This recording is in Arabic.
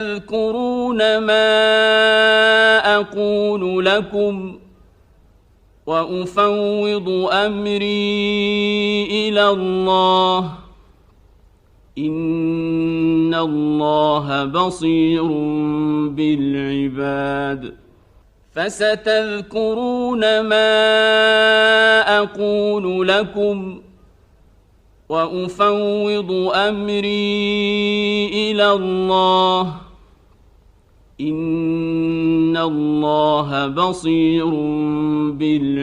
تذكرون ما أقول لكم وأفوض أمري إلى الله إن الله بصير بالعباد فستذكرون ما أقول لكم وأفوض أمري إلى الله إن الله بصير بالعباد